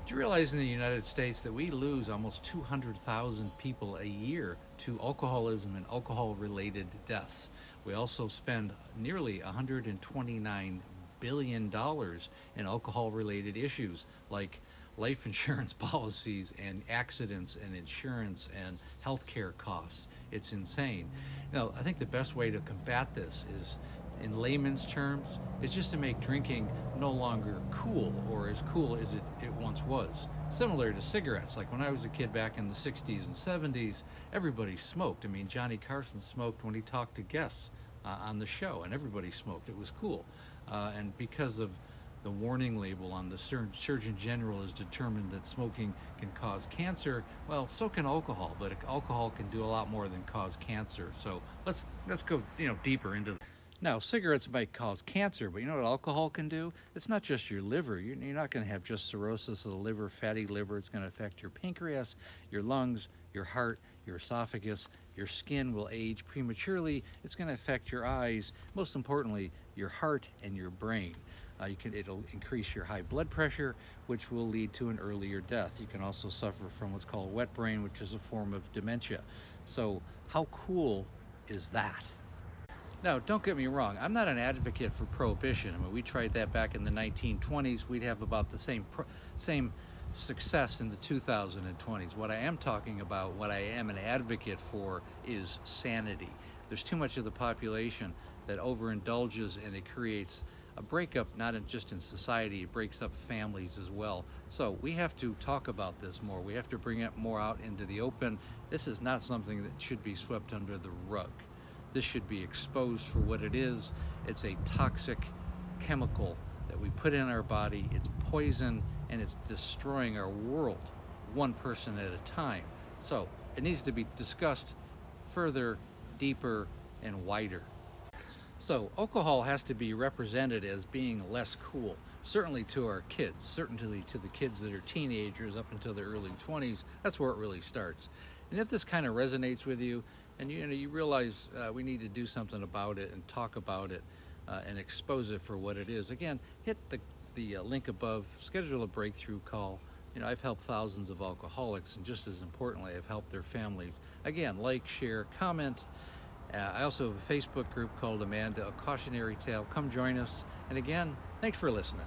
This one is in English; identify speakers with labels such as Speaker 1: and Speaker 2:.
Speaker 1: Do you realize in the United States that we lose almost 200,000 people a year to alcoholism and alcohol related deaths? We also spend nearly $129 billion dollars in alcohol related issues like life insurance policies and accidents and insurance and healthcare costs. It's insane. Now, I think the best way to combat this is, in layman's terms, is just to make drinking no longer cool or as cool as it once was. Similar to cigarettes. Like when I was a kid back in the 60s and 70s, everybody smoked. I mean, Johnny Carson smoked when he talked to guests on the show, and everybody smoked. It was cool. And because of the warning label on the Surgeon General has determined that smoking can cause cancer. Well, so can alcohol, but alcohol can do a lot more than cause cancer. So let's go deeper into. Now, cigarettes might cause cancer, but you know what alcohol can do? It's not just your liver. You're not going to have just cirrhosis of the liver, fatty liver. It's going to affect your pancreas, your lungs, your heart, your esophagus. Your skin will age prematurely. It's going to affect your eyes. Most importantly, your heart and your brain. It'll increase your high blood pressure, which will lead to an earlier death. You can also suffer from what's called wet brain, which is a form of dementia. So how cool is that? Now, don't get me wrong. I'm not an advocate for prohibition. I mean, we tried that back in the 1920s. We'd have about the same success in the 2020s. What I am talking about, what I am an advocate for, is sanity. There's too much of the population that overindulges, and it creates a breakup, not just in society, it breaks up families as well. So we have to talk about this more. We have to bring it more out into the open. This is not something that should be swept under the rug. This should be exposed for what it is. It's a toxic chemical that we put in our body. It's poison, and it's destroying our world, one person at a time. So it needs to be discussed further, deeper, and wider. So alcohol has to be represented as being less cool, certainly to our kids, certainly to the kids that are teenagers up until their early 20s. That's where it really starts. And if this kind of resonates with you, and you realize we need to do something about it and talk about it and expose it for what it is, again, hit the link above, schedule a breakthrough call. I've helped thousands of alcoholics, and just as importantly, I've helped their families. Again, like, share, comment. I also have a Facebook group called Amanda, A Cautionary Tale. Come join us. And again, thanks for listening.